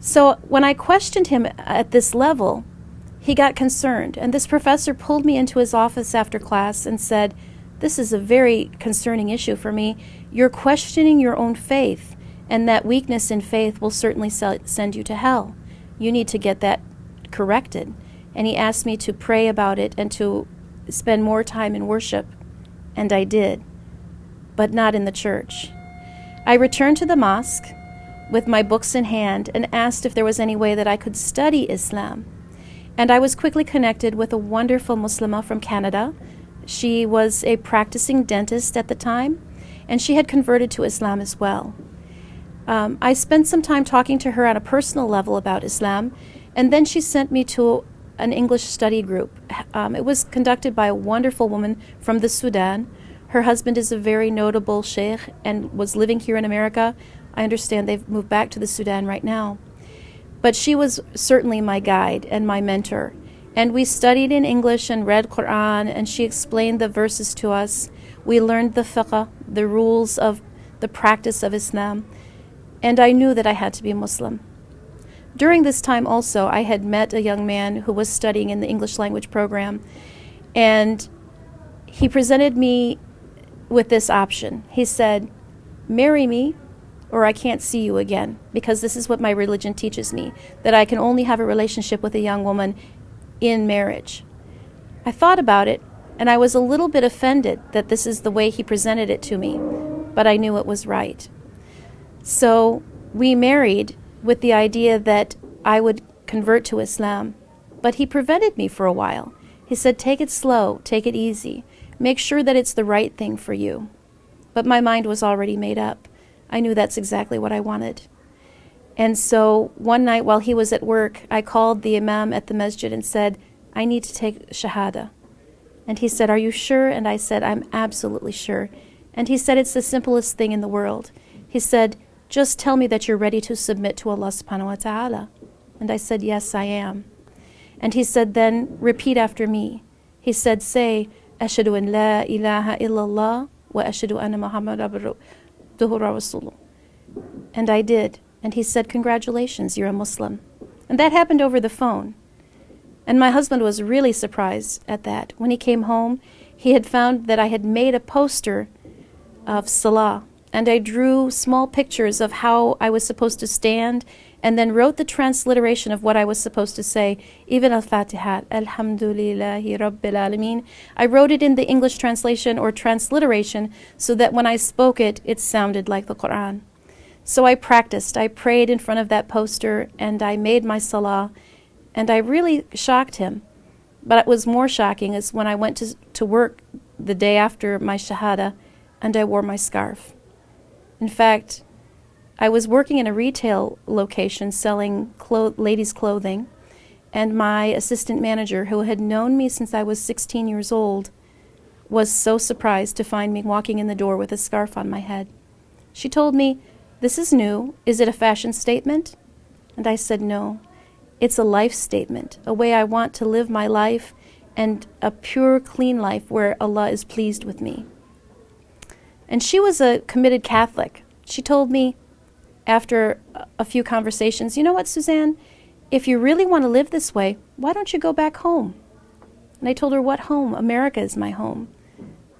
So when I questioned him at this level, he got concerned, and this professor pulled me into his office after class and said, "This is a very concerning issue for me. You're questioning your own faith, and that weakness in faith will certainly send you to hell. You need to get that corrected." And he asked me to pray about it and to spend more time in worship, and I did, but not in the church. I returned to the mosque with my books in hand and asked if there was any way that I could study Islam. And I was quickly connected with a wonderful Muslimah from Canada. She was a practicing dentist at the time, and she had converted to Islam as well. I spent some time talking to her on a personal level about Islam, and then she sent me to an English study group. It was conducted by a wonderful woman from the Sudan. Her husband is a very notable sheikh and was living here in America. I understand they've moved back to the Sudan right now. But she was certainly my guide and my mentor. And we studied in English and read Quran, and she explained the verses to us. We learned the fiqh, the rules of the practice of Islam. And I knew that I had to be a Muslim. During this time also, I had met a young man who was studying in the English language program, and he presented me with this option. He said, "Marry me, or I can't see you again, because this is what my religion teaches me, that I can only have a relationship with a young woman in marriage." I thought about it, and I was a little bit offended that this is the way he presented it to me, but I knew it was right. So we married with the idea that I would convert to Islam, but he prevented me for a while. He said, "Take it slow, take it easy, make sure that it's the right thing for you." But my mind was already made up. I knew that's exactly what I wanted. And so one night while he was at work, I called the imam at the masjid and said, "I need to take shahada." And he said, "Are you sure?" And I said, "I'm absolutely sure." And he said, "It's the simplest thing in the world." He said, "Just tell me that you're ready to submit to Allah subhanahu wa ta'ala." And I said, "Yes, I am." And he said, "Then repeat after me." He said, "Say, Ashhadu an la ilaha illallah wa ashhadu anna Muhammad abduhu rasuluh." And I did. And he said, "Congratulations, you're a Muslim." And that happened over the phone. And my husband was really surprised at that. When he came home, he had found that I had made a poster of Salah. And I drew small pictures of how I was supposed to stand, and then wrote the transliteration of what I was supposed to say, even Al-Fatiha, Alhamdulillahi Rabbil Alameen. I wrote it in the English translation or transliteration so that when I spoke it, it sounded like the Quran. So I practiced. I prayed in front of that poster, and I made my salah, and I really shocked him. But what was more shocking is when I went to work the day after my shahada, and I wore my scarf. In fact, I was working in a retail location selling ladies' clothing, and my assistant manager, who had known me since I was 16 years old, was so surprised to find me walking in the door with a scarf on my head. She told me, "This is new. Is it a fashion statement?" And I said, "No, it's a life statement, a way I want to live my life, and a pure, clean life where Allah is pleased with me." And she was a committed Catholic. She told me after a few conversations, "You know what, Suzanne? If you really want to live this way, why don't you go back home?" And I told her, "What home? America is my home.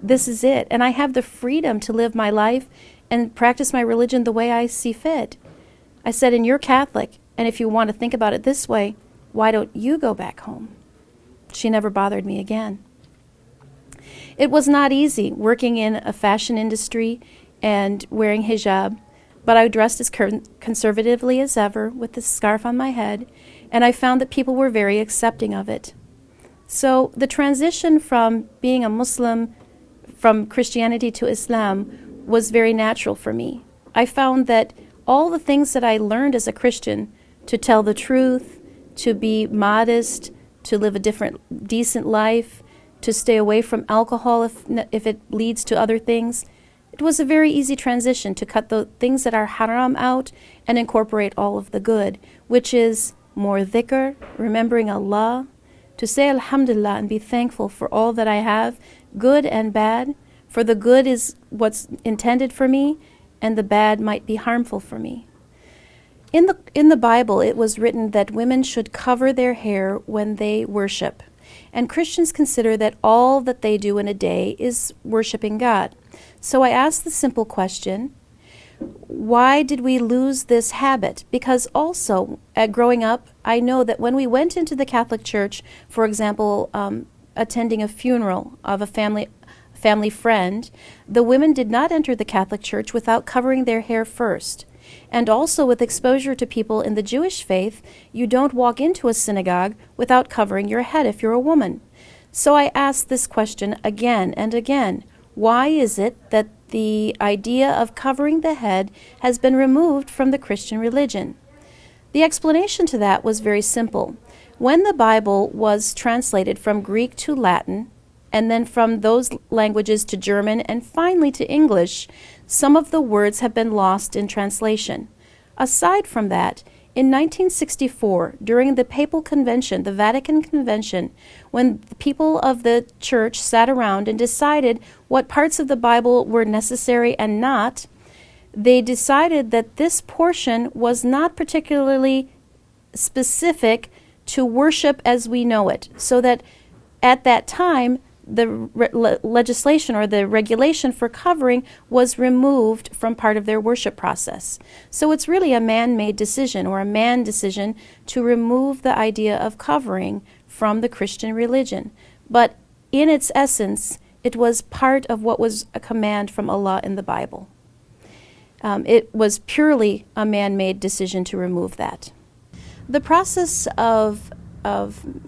This is it. And I have the freedom to live my life and practice my religion the way I see fit." I said, "And you're Catholic, and if you want to think about it this way, why don't you go back home?" She never bothered me again. It was not easy working in a fashion industry and wearing hijab, but I dressed as conservatively as ever with the scarf on my head, and I found that people were very accepting of it. So the transition from being a Muslim, from Christianity to Islam, was very natural for me. I found that all the things that I learned as a Christian, to tell the truth, to be modest, to live a decent life, to stay away from alcohol if it leads to other things, it was a very easy transition to cut the things that are haram out and incorporate all of the good, which is more dhikr, remembering Allah, to say alhamdulillah and be thankful for all that I have, good and bad, for the good is what's intended for me, and the bad might be harmful for me. In the Bible, it was written that women should cover their hair when they worship. And Christians consider that all that they do in a day is worshiping God. So I asked the simple question, why did we lose this habit? Because also, growing up, I know that when we went into the Catholic Church, for example, attending a funeral of a family friend, the women did not enter the Catholic Church without covering their hair first. And also with exposure to people in the Jewish faith, you don't walk into a synagogue without covering your head if you're a woman. So I asked this question again and again. Why is it that the idea of covering the head has been removed from the Christian religion? The explanation to that was very simple. When the Bible was translated from Greek to Latin, and then from those languages to German and finally to English, some of the words have been lost in translation. Aside from that, in 1964, during the Papal Convention, the Vatican Convention, when the people of the church sat around and decided what parts of the Bible were necessary and not, they decided that this portion was not particularly specific to worship as we know it, so that at that time, the legislation or the regulation for covering was removed from part of their worship process. So it's really a man-made decision or a man decision to remove the idea of covering from the Christian religion. But in its essence, it was part of what was a command from Allah in the Bible. It was purely a man-made decision to remove that. The process of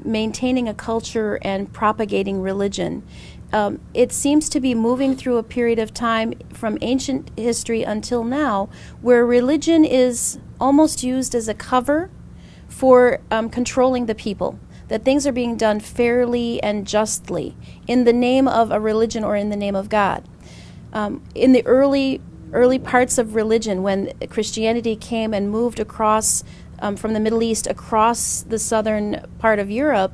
maintaining a culture and propagating religion, it seems to be moving through a period of time from ancient history until now where religion is almost used as a cover for controlling the people, that things are being done fairly and justly in the name of a religion or in the name of God. In the early parts of religion, when Christianity came and moved across from the Middle East across the southern part of Europe,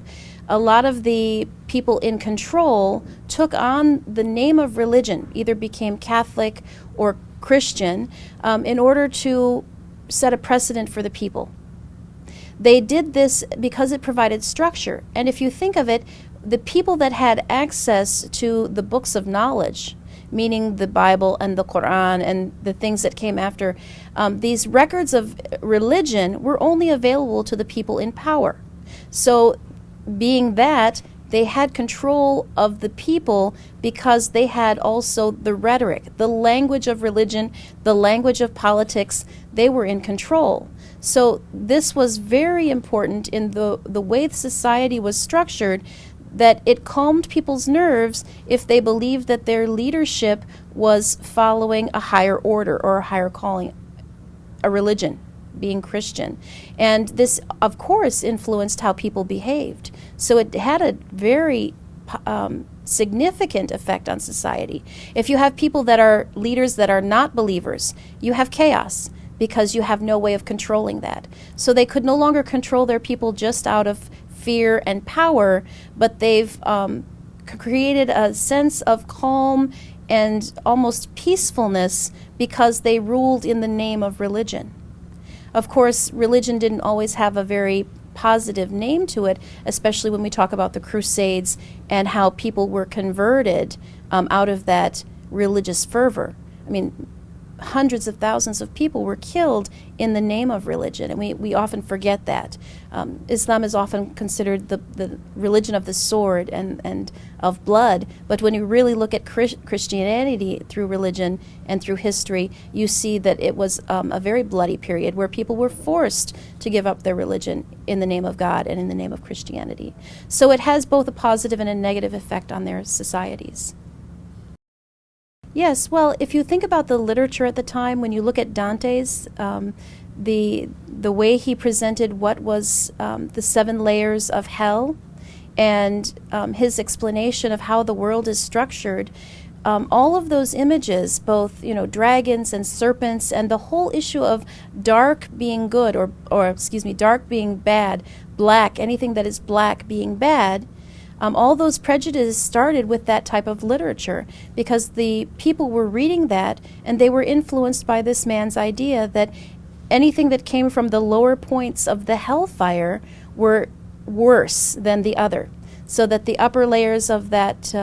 a lot of the people in control took on the name of religion, either became Catholic or Christian, in order to set a precedent for the people. They did this because it provided structure. And if you think of it, the people that had access to the books of knowledge, meaning the Bible and the Quran and the things that came after, these records of religion were only available to the people in power. So being that, they had control of the people because they had also the rhetoric, the language of religion, the language of politics. They were in control. So this was very important in the way society was structured, that it calmed people's nerves if they believed that their leadership was following a higher order or a higher calling, a religion, being Christian. And this, of course, influenced how people behaved. So it had a very significant effect on society. If you have people that are leaders that are not believers, you have chaos because you have no way of controlling that. So they could no longer control their people just out of fear and power, but they've created a sense of calm and almost peacefulness because they ruled in the name of religion. Of course, religion didn't always have a very positive name to it, especially when we talk about the Crusades and how people were converted out of that religious fervor. I mean, hundreds of thousands of people were killed in the name of religion, and we often forget that. Islam is often considered the religion of the sword and of blood, but when you really look at Christianity through religion and through history, you see that it was a very bloody period where people were forced to give up their religion in the name of God and in the name of Christianity. So it has both a positive and a negative effect on their societies. Yes, well, if you think about the literature at the time, when you look at Dante's, the way he presented what was the 7 layers of hell, and his explanation of how the world is structured, all of those images, both dragons and serpents, and the whole issue of dark being good, or dark being bad, black, anything that is black being bad. All those prejudices started with that type of literature because the people were reading that and they were influenced by this man's idea that anything that came from the lower points of the hellfire were worse than the other, so that the upper layers of that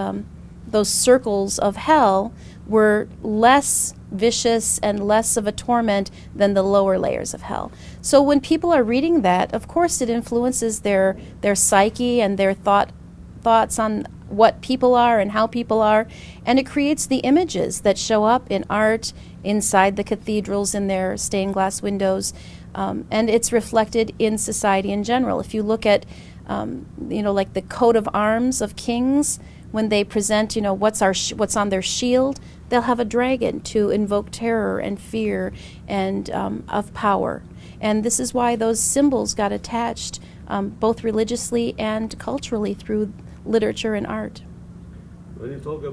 those circles of hell were less vicious and less of a torment than the lower layers of hell. So when people are reading that, of course it influences their psyche and their thoughts on what people are and how people are, and it creates the images that show up in art, inside the cathedrals, in their stained glass windows, and it's reflected in society in general. If you look at, like the coat of arms of kings, when they present, what's on their shield, they'll have a dragon to invoke terror and fear and of power. And this is why those symbols got attached both religiously and culturally through literature and art. When you talk